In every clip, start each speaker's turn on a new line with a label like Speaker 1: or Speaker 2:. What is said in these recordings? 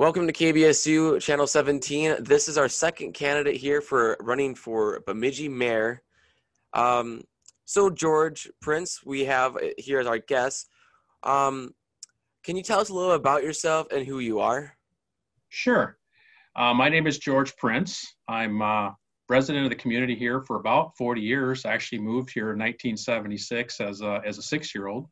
Speaker 1: Welcome to KBSU Channel 17. This is our second candidate here for running for Bemidji Mayor. So George Prince, we have here as our guest. Can you tell us a little about yourself and who you are?
Speaker 2: Sure. My name is George Prince. I'm resident of the community here for about 40 years. I actually moved here in 1976 as a 6-year-old.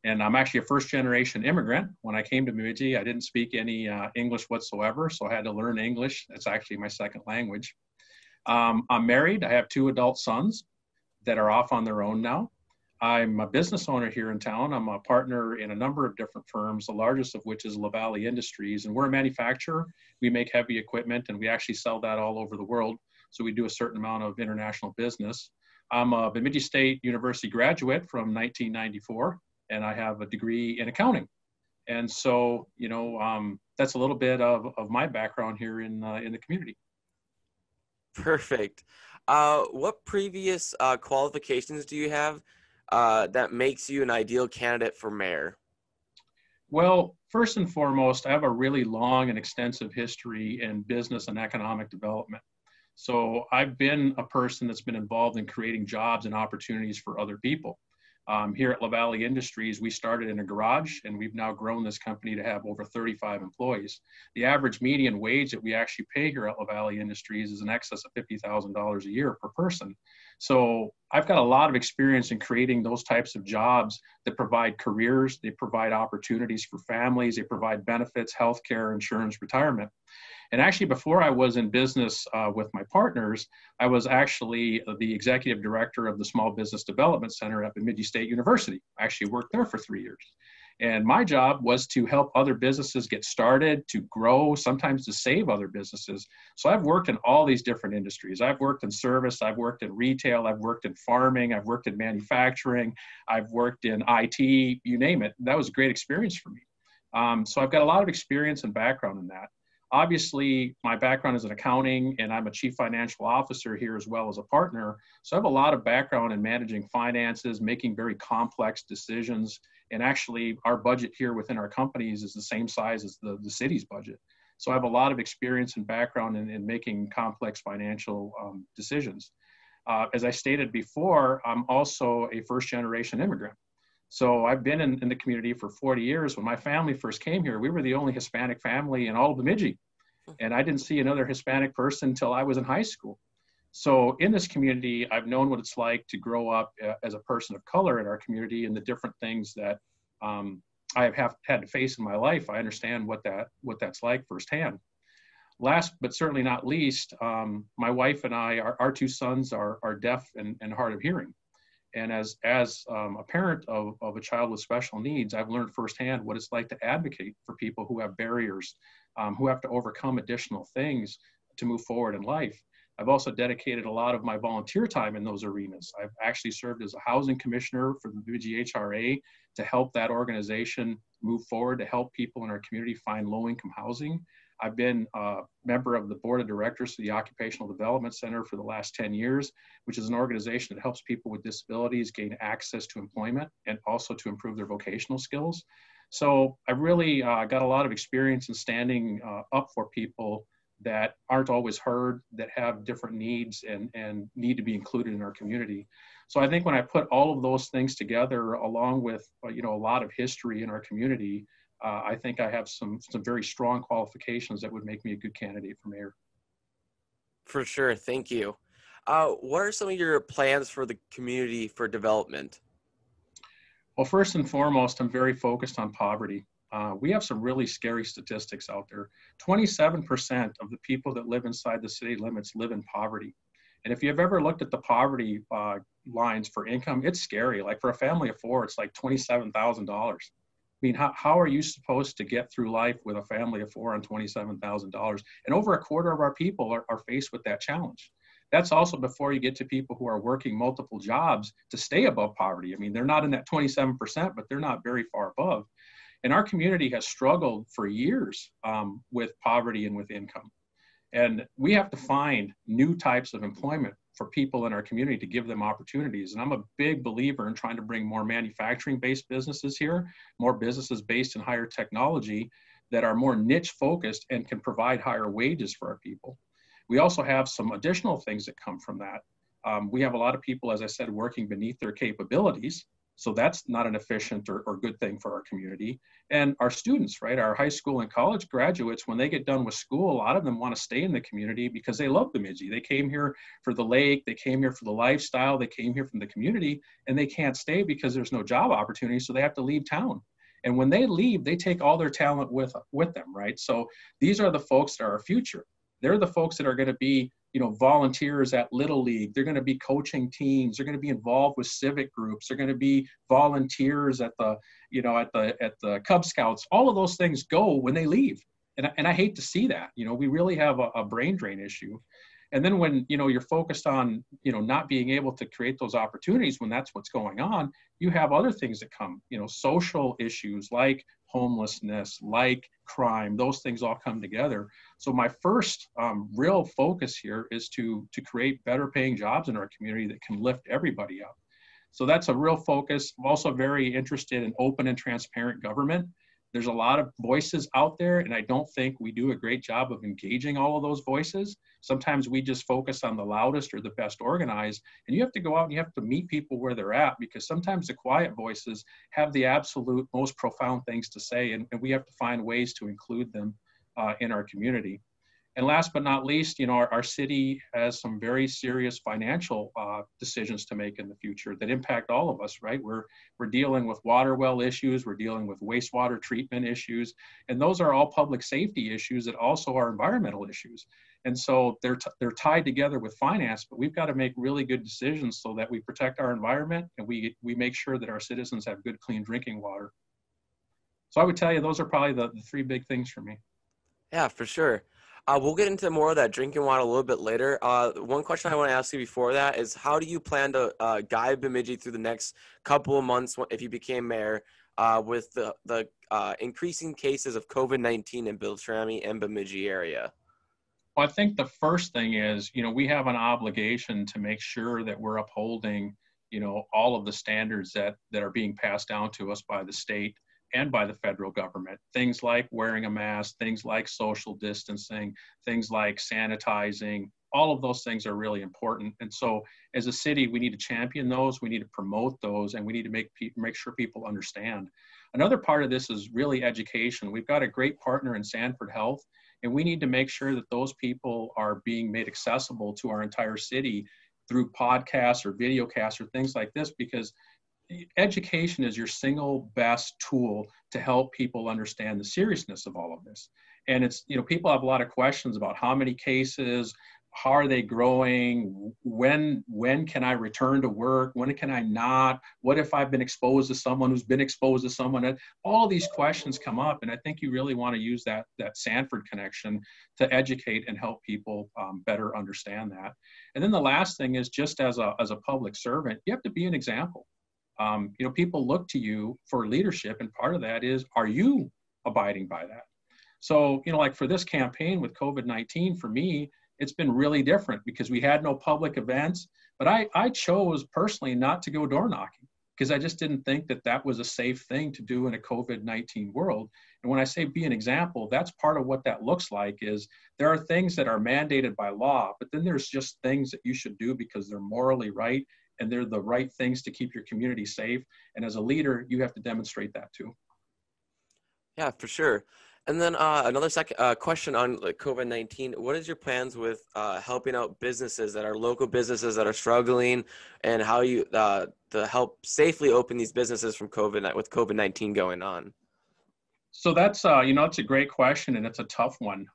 Speaker 2: And I'm actually a first-generation immigrant. When I came to Bemidji, I didn't speak any English whatsoever, so I had to learn English. That's actually my second language. I'm married. I have 2 adult sons that are off on their own now. I'm a business owner here in town. I'm a partner in a number of different firms, the largest of which is La Valley Industries. And we're a manufacturer. We make heavy equipment, and we actually sell that all over the world. So we do a certain amount of international business. I'm a Bemidji State University graduate from 1994. And I have a degree in accounting. And so, that's a little bit of my background here in the community.
Speaker 1: Perfect. What previous qualifications do you have that makes you an ideal candidate for mayor?
Speaker 2: Well, first and foremost, I have a really long and extensive history in business and economic development. So I've been a person that's been involved in creating jobs and opportunities for other people. Here at La Valley Industries, we started in a garage, and we've now grown this company to have over 35 employees. The average median wage that we actually pay here at La Valley Industries is in excess of $50,000 a year per person. So I've got a lot of experience in creating those types of jobs that provide careers, they provide opportunities for families, they provide benefits, healthcare, insurance, retirement. And actually, before I was in business with my partners, I was actually the executive director of the Small Business Development Center at Bemidji State University. I actually worked there for 3 years. And my job was to help other businesses get started, to grow, sometimes to save other businesses. So I've worked in all these different industries. I've worked in service, I've worked in retail, I've worked in farming, I've worked in manufacturing, I've worked in IT, you name it. That was a great experience for me. So I've got a lot of experience and background in that. Obviously, my background is in accounting, and I'm a chief financial officer here as well as a partner. So I have a lot of background in managing finances, making very complex decisions. And actually, our budget here within our companies is the same size as the city's budget. So I have a lot of experience and background in making complex financial decisions. As I stated before, I'm also a first-generation immigrant. So I've been in the community for 40 years. When my family first came here, we were the only Hispanic family in all of Bemidji. And I didn't see another Hispanic person until I was in high school. So in this community, I've known what it's like to grow up as a person of color in our community and the different things that I have had to face in my life. I understand what that's like firsthand. Last but certainly not least, my wife and I, our 2 sons are deaf and hard of hearing. And as a parent of a child with special needs, I've learned firsthand what it's like to advocate for people who have barriers, who have to overcome additional things to move forward in life. I've also dedicated a lot of my volunteer time in those arenas. I've actually served as a housing commissioner for the Bemidji HRA to help that organization move forward, to help people in our community find low-income housing. I've been a member of the board of directors for the Occupational Development Center for the last 10 years, which is an organization that helps people with disabilities gain access to employment and also to improve their vocational skills. So I really got a lot of experience in standing up for people that aren't always heard, that have different needs and need to be included in our community. So I think when I put all of those things together, along with a lot of history in our community, I think I have some very strong qualifications that would make me a good candidate for mayor.
Speaker 1: For sure. Thank you. What are some of your plans for the community for development?
Speaker 2: Well, first and foremost, I'm very focused on poverty. We have some really scary statistics out there. 27% of the people that live inside the city limits live in poverty. And if you've ever looked at the poverty lines for income, it's scary. Like for a family of 4, it's like $27,000. I mean, how are you supposed to get through life with a family of 4 on $27,000? And over a quarter of our people are faced with that challenge. That's also before you get to people who are working multiple jobs to stay above poverty. I mean, they're not in that 27%, but they're not very far above. And our community has struggled for years with poverty and with income. And we have to find new types of employment for people in our community to give them opportunities. And I'm a big believer in trying to bring more manufacturing-based businesses here, more businesses based in higher technology, that are more niche focused and can provide higher wages for our people. We also have some additional things that come from that. We have a lot of people, as I said, working beneath their capabilities. So that's not an efficient or good thing for our community. And our students, right, our high school and college graduates, when they get done with school, a lot of them want to stay in the community because they love Bemidji. They came here for the lake, they came here for the lifestyle, they came here from the community, and they can't stay because there's no job opportunity, so they have to leave town. And when they leave, they take all their talent with them, right? So these are the folks that are our future. They're the folks that are going to be, volunteers at Little League. They're going to be coaching teams. They're going to be involved with civic groups. They're going to be volunteers at the Cub Scouts. All of those things go when they leave. And I hate to see that. We really have a brain drain issue. And then when, you're focused on, not being able to create those opportunities when that's what's going on, you have other things that come, social issues like homelessness, like crime, those things all come together. So my first real focus here is to create better paying jobs in our community that can lift everybody up. So that's a real focus. I'm also very interested in open and transparent government. There's a lot of voices out there, and I don't think we do a great job of engaging all of those voices. Sometimes we just focus on the loudest or the best organized, and you have to go out and you have to meet people where they're at, because sometimes the quiet voices have the absolute most profound things to say, and we have to find ways to include them in our community. And last but not least, our city has some very serious financial decisions to make in the future that impact all of us, right? We're dealing with water well issues, we're dealing with wastewater treatment issues, and those are all public safety issues that also are environmental issues. And so they're tied together with finance, but we've got to make really good decisions so that we protect our environment and we make sure that our citizens have good, clean drinking water. So I would tell you those are probably the three big things for me.
Speaker 1: Yeah, for sure. We'll get into more of that drinking water a little bit later. One question I want to ask you before that is, how do you plan to guide Bemidji through the next couple of months if you became mayor with the increasing cases of COVID-19 in Beltrami and Bemidji area?
Speaker 2: Well, I think the first thing is, we have an obligation to make sure that we're upholding, all of the standards that are being passed down to us by the state and by the federal government. Things like wearing a mask, things like social distancing, things like sanitizing, all of those things are really important. And so as a city, we need to champion those, we need to promote those, and we need to make sure people understand. Another part of this is really education. We've got a great partner in Sanford Health, and we need to make sure that those people are being made accessible to our entire city through podcasts or videocasts or things like this, because education is your single best tool to help people understand the seriousness of all of this. And it's, people have a lot of questions about how many cases, how are they growing, when can I return to work, when can I not, what if I've been exposed to someone who's been exposed to someone. All these questions come up, and I think you really want to use that Sanford connection to educate and help people better understand that. And then the last thing is, just as a public servant, you have to be an example. People look to you for leadership, and part of that is, are you abiding by that? So, like for this campaign with COVID-19, for me, it's been really different because we had no public events, but I chose personally not to go door knocking because I just didn't think that was a safe thing to do in a COVID-19 world. And when I say be an example, that's part of what that looks like. Is there are things that are mandated by law, but then there's just things that you should do because they're morally right and they're the right things to keep your community safe. And as a leader, you have to demonstrate that too.
Speaker 1: Yeah, for sure. And then another question on COVID-19. What is your plans with helping out businesses that are local businesses that are struggling, and how you to help safely open these businesses from COVID-19 going on?
Speaker 2: So that's it's a great question, and it's a tough one.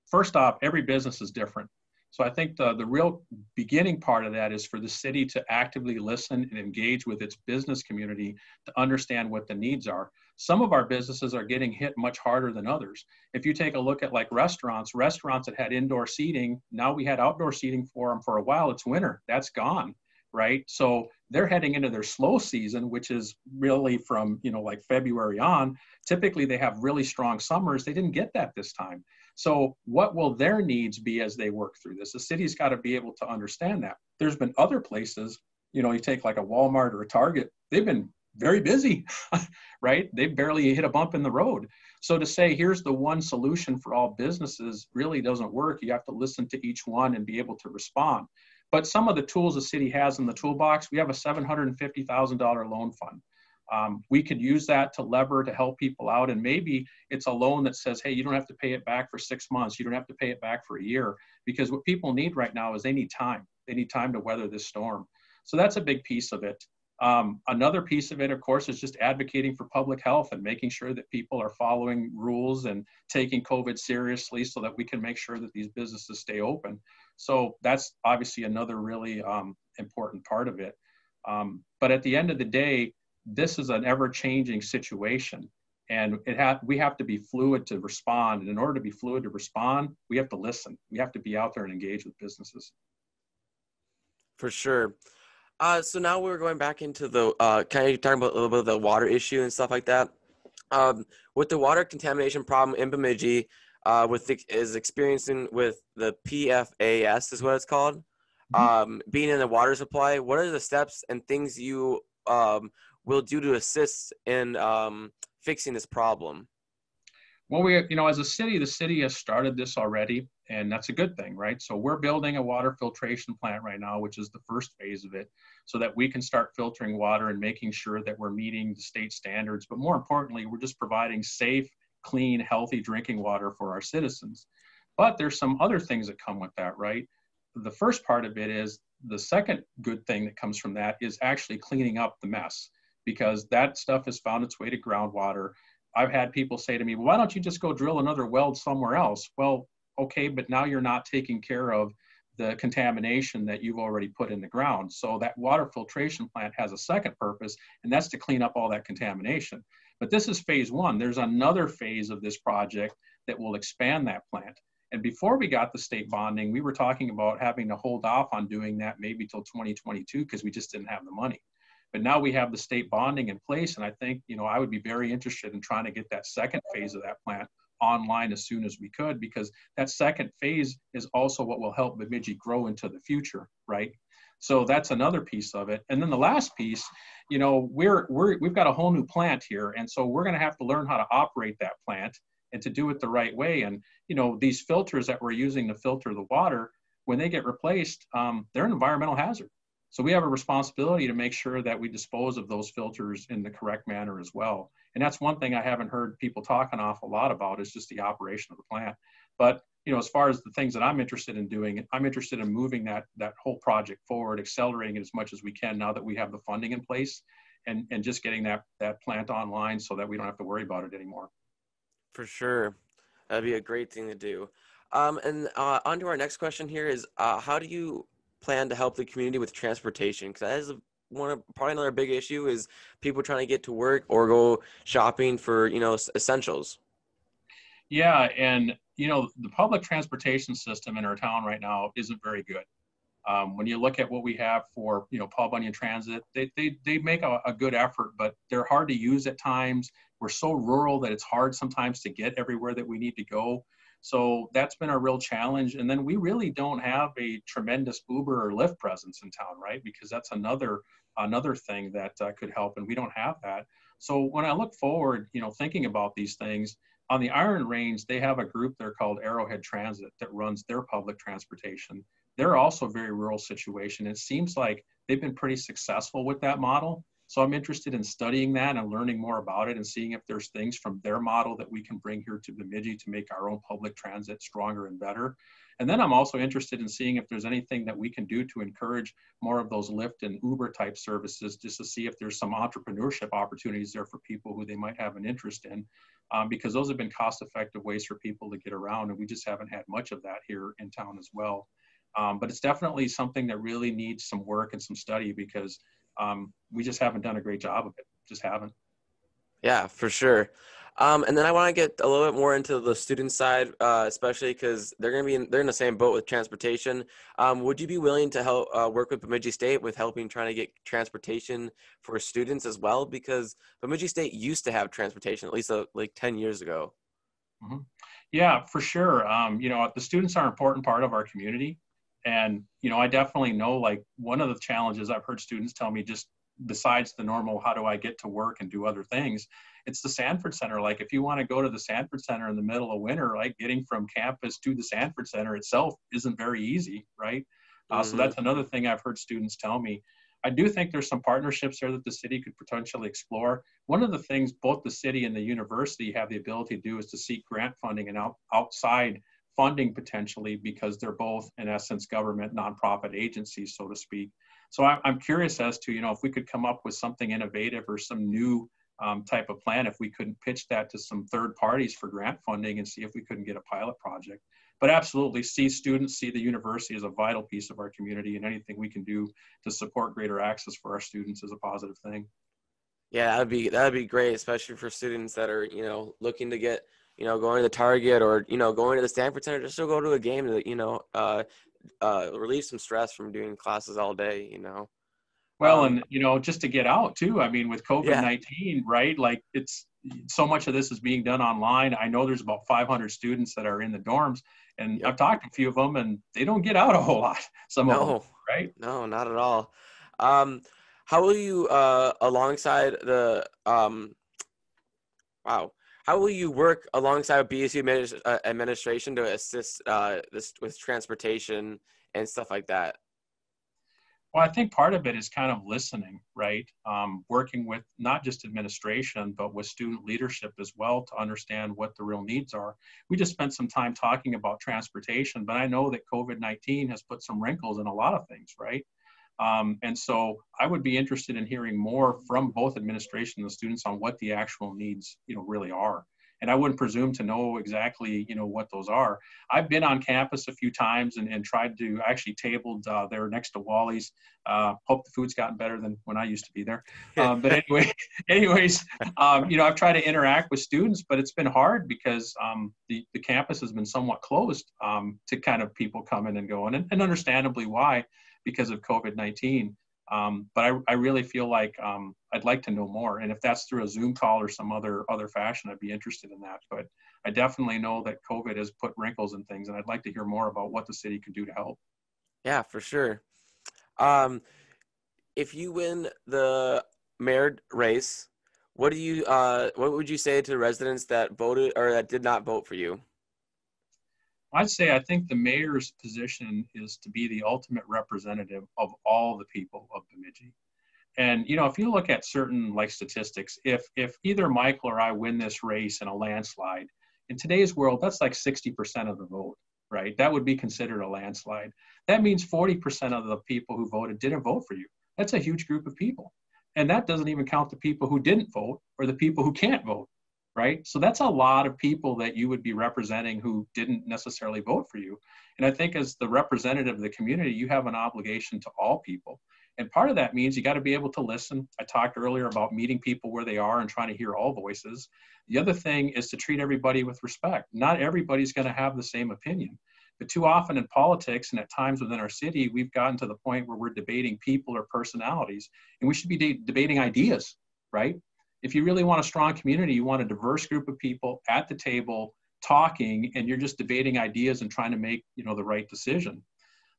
Speaker 2: First off, every business is different. So I think the real beginning part of that is for the city to actively listen and engage with its business community to understand what the needs are. Some of our businesses are getting hit much harder than others. If you take a look at like restaurants that had indoor seating, now we had outdoor seating for them for a while. It's winter, that's gone, right? So they're heading into their slow season, which is really from, like February on. Typically they have really strong summers. They didn't get that this time. So what will their needs be as they work through this? The city's got to be able to understand that. There's been other places, you take like a Walmart or a Target, they've been very busy, right? They barely hit a bump in the road. So to say, here's the one solution for all businesses really doesn't work. You have to listen to each one and be able to respond. But some of the tools the city has in the toolbox, we have a $750,000 loan fund. We could use that to lever to help people out. And maybe it's a loan that says, hey, you don't have to pay it back for 6 months. You don't have to pay it back for a year, because what people need right now is they need time. They need time to weather this storm. So that's a big piece of it. Another piece of it, of course, is just advocating for public health and making sure that people are following rules and taking COVID seriously so that we can make sure that these businesses stay open. So that's obviously another really important part of it. But at the end of the day, this is an ever-changing situation, and we have to be fluid to respond. And in order to be fluid to respond, we have to listen. We have to be out there and engage with businesses.
Speaker 1: For sure. So now we're going back into the kind of talking about a little bit of the water issue and stuff like that. With the water contamination problem in Bemidji, is experiencing with the PFAS is what it's called. Being in the water supply, what are the steps and things you will do to assist in fixing this problem?
Speaker 2: Well, as a city, the city has started this already, and that's a good thing, right? So we're building a water filtration plant right now, which is the first phase of it, so that we can start filtering water and making sure that we're meeting the state standards. But more importantly, we're just providing safe, clean, healthy drinking water for our citizens. But there's some other things that come with that, right? The first part of it is the second good thing that comes from that is actually cleaning up the mess, because that stuff has found its way to groundwater. I've had people say to me, well, why don't you just go drill another well somewhere else? Well, okay, but now you're not taking care of the contamination that you've already put in the ground. So that water filtration plant has a second purpose, and that's to clean up all that contamination. But this is phase one. There's another phase of this project that will expand that plant. And before we got the state bonding, we were talking about having to hold off on doing that maybe till 2022 because we just didn't have the money. But now we have the state bonding in place, and I think, I would be very interested in trying to get that second phase of that plant online as soon as we could, because that second phase is also what will help Bemidji grow into the future, right? So that's another piece of it. And then the last piece, we've got a whole new plant here, and so we're going to have to learn how to operate that plant and to do it the right way. And these filters that we're using to filter the water, when they get replaced, they're an environmental hazard. So we have a responsibility to make sure that we dispose of those filters in the correct manner as well. And that's one thing I haven't heard people talk an awful lot about, is just the operation of the plant. But as far as the things that I'm interested in doing, I'm interested in moving that whole project forward, accelerating it as much as we can now that we have the funding in place, and just getting that plant online so that we don't have to worry about it anymore. For
Speaker 1: sure. That'd be a great thing to do. And on to our next question here is, how do you plan to help the community with transportation? Because that is probably another big issue, is people trying to get to work or go shopping for essentials.
Speaker 2: Yeah, and the public transportation system in our town right now isn't very good. When you look at what we have for Paul Bunyan Transit, they make a good effort, but they're hard to use at times. We're so rural that it's hard sometimes to get everywhere that we need to go. So that's been a real challenge. And then we really don't have a tremendous Uber or Lyft presence in town, right? Because that's another thing that could help, and we don't have that. So when I look forward, thinking about these things, on the Iron Range, they have a group there called Arrowhead Transit that runs their public transportation. They're also a very rural situation. It seems like they've been pretty successful with that model. So I'm interested in studying that and learning more about it and seeing if there's things from their model that we can bring here to Bemidji to make our own public transit stronger and better. And then I'm also interested in seeing if there's anything that we can do to encourage more of those Lyft and Uber type services, just to see if there's some entrepreneurship opportunities there for people who they might have an interest in, because those have been cost-effective ways for people to get around, and we just haven't had much of that here in town as well. But it's definitely something that really needs some work and some study, because we just haven't done a great job of it. Just haven't.
Speaker 1: Yeah, for sure. And then I want to get a little bit more into the student side, especially because they're in the same boat with transportation. Would you be willing to help work with Bemidji State with helping trying to get transportation for students as well? Because Bemidji State used to have transportation, at least like 10 years ago.
Speaker 2: Mm-hmm. Yeah, for sure. The students are an important part of our community. And, I definitely know, like, one of the challenges I've heard students tell me just besides the normal, how do I get to work and do other things? It's the Sanford Center. Like if you want to go to the Sanford Center in the middle of winter, like getting from campus to the Sanford Center itself isn't very easy, right? So
Speaker 1: Mm-hmm.
Speaker 2: that's another thing I've heard students tell me. I do think there's some partnerships there that the city could potentially explore. One of the things both the city and the university have the ability to do is to seek grant funding and outside funding potentially, because they're both in essence government nonprofit agencies, so to speak. So I'm curious as to, if we could come up with something innovative or some new type of plan, if we couldn't pitch that to some third parties for grant funding and see if we couldn't get a pilot project. But absolutely see students, see the university as a vital piece of our community, and anything we can do to support greater access for our students is a positive thing.
Speaker 1: Yeah, that'd be great, especially for students that are, looking to get, going to the Target or, going to the Stanford Center just to go to a game to, relieve some stress from doing classes all day.
Speaker 2: Well,
Speaker 1: Um,
Speaker 2: and just to get out too. I mean, with
Speaker 1: yeah,
Speaker 2: COVID-19, right? Like it's so much of this is being done online. I know there's about 500 students that are in the dorms, and
Speaker 1: yep.
Speaker 2: I've talked to a few of them, and they don't get out a whole lot. Some of them,
Speaker 1: No,
Speaker 2: right?
Speaker 1: no, not at all. Um, how will you, alongside the, wow, how will you work alongside BSU administration to assist this with transportation and stuff like that?
Speaker 2: Well, I think part of it is kind of listening, right? Working with not just administration, but with student leadership as well to understand what the real needs are. We just spent some time talking about transportation, but I know that COVID-19 has put some wrinkles in a lot of things, right? And so I would be interested in hearing more from both administration and the students on what the actual needs, really are. And I wouldn't presume to know exactly, what those are. I've been on campus a few times and tried to actually tabled there next to Wally's. Hope the food's gotten better than when I used to be there. But anyway, anyways, I've tried to interact with students, but it's been hard because the campus has been somewhat closed to kind of people coming and going, and understandably why, because of COVID-19. But I really feel like I'd like to know more. And if that's through a Zoom call or some other fashion, I'd be interested in that. But I definitely know that COVID has put wrinkles in things, and I'd like to hear more about what the city can do to help.
Speaker 1: Yeah, for sure. Um, if you win the mayor race, what would you say to residents that voted or that did not vote for you?
Speaker 2: I'd say I think the mayor's position is to be the ultimate representative of all the people of Bemidji. And if you look at certain like statistics, if either Michael or I win this race in a landslide, in today's world, that's like 60% of the vote, right? That would be considered a landslide. That means 40% of the people who voted didn't vote for you. That's a huge group of people. And that doesn't even count the people who didn't vote or the people who can't vote, right? So that's a lot of people that you would be representing who didn't necessarily vote for you. And I think as the representative of the community, you have an obligation to all people. And part of that means you got to be able to listen. I talked earlier about meeting people where they are and trying to hear all voices. The other thing is to treat everybody with respect. Not everybody's going to have the same opinion. But too often in politics and at times within our city, we've gotten to the point where we're debating people or personalities, and we should be debating ideas, right? If you really want a strong community, you want a diverse group of people at the table talking, and you're just debating ideas and trying to make, the right decision.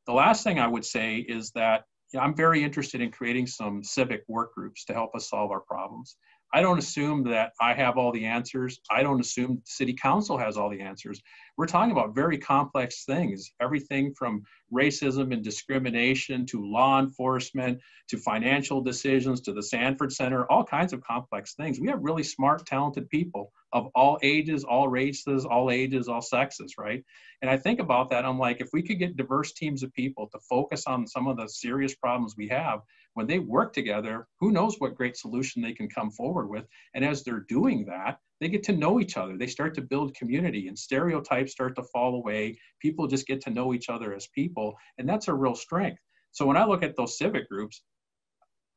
Speaker 2: The last thing I would say is that I'm very interested in creating some civic work groups to help us solve our problems. I don't assume that I have all the answers. I don't assume city council has all the answers. We're talking about very complex things, everything from racism and discrimination to law enforcement to financial decisions to the Sanford Center, all kinds of complex things. We have really smart, talented people of all ages, all races, all ages, all sexes, right? And I think about that, I'm like, if we could get diverse teams of people to focus on some of the serious problems we have, when they work together, who knows what great solution they can come forward with. And as they're doing that, they get to know each other. They start to build community, and stereotypes start to fall away. People just get to know each other as people. And that's a real strength. So when I look at those civic groups,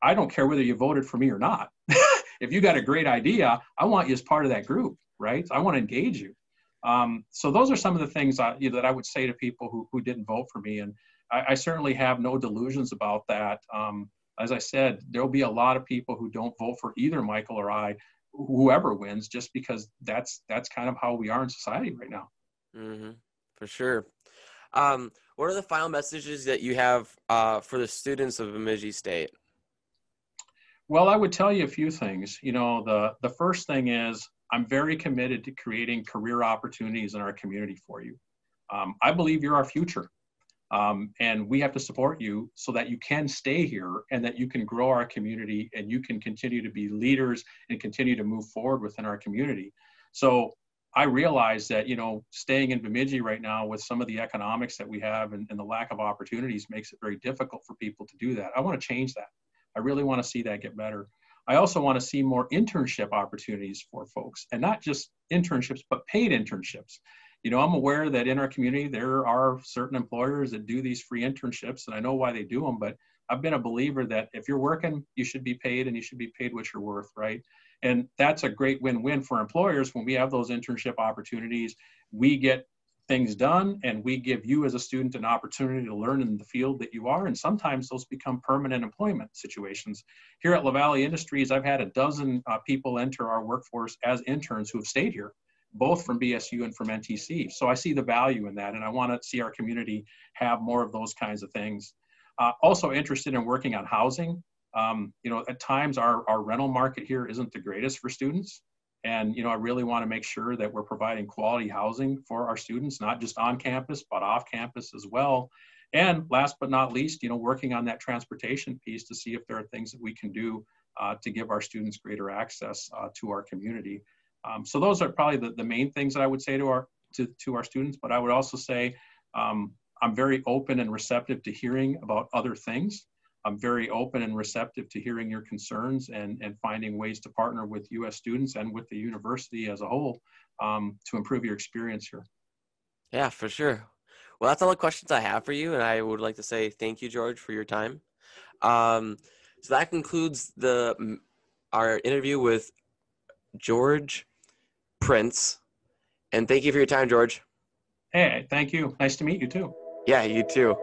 Speaker 2: I don't care whether you voted for me or not. If you got a great idea, I want you as part of that group, right? I want to engage you. So those are some of the things that I would say to people who didn't vote for me. And I certainly have no delusions about that. As I said, there'll be a lot of people who don't vote for either Michael or I, whoever wins, just because that's kind of how we are in society right now.
Speaker 1: Mm-hmm. For sure. What are the final messages that you have for the students of Bemidji State?
Speaker 2: Well, I would tell you a few things. The first thing is I'm very committed to creating career opportunities in our community for you. I believe you're our future. And we have to support you so that you can stay here and that you can grow our community and you can continue to be leaders and continue to move forward within our community. So I realize that, staying in Bemidji right now with some of the economics that we have and the lack of opportunities makes it very difficult for people to do that. I want to change that. I really want to see that get better. I also want to see more internship opportunities for folks, and not just internships, but paid internships. I'm aware that in our community, there are certain employers that do these free internships, and I know why they do them, but I've been a believer that if you're working, you should be paid, and you should be paid what you're worth, right? And that's a great win-win for employers. When we have those internship opportunities, we get things done, and we give you as a student an opportunity to learn in the field that you are, and sometimes those become permanent employment situations. Here at LaValle Industries, I've had a dozen people enter our workforce as interns who have stayed here, both from BSU and from NTC. So I see the value in that, and I want to see our community have more of those kinds of things. Also interested in working on housing. At times our rental market here isn't the greatest for students. And, I really want to make sure that we're providing quality housing for our students, not just on campus, but off campus as well. And last but not least, working on that transportation piece to see if there are things that we can do to give our students greater access to our community. So those are probably the main things that I would say to our students. But I would also say I'm very open and receptive to hearing about other things. I'm very open and receptive to hearing your concerns and finding ways to partner with U.S. students and with the university as a whole to improve your experience here.
Speaker 1: Yeah, for sure. Well, that's all the questions I have for you, and I would like to say thank you, George, for your time. So that concludes our interview with George Prince, and thank you for your time, George.
Speaker 2: Hey, thank you. Nice to meet you too.
Speaker 1: Yeah, you too.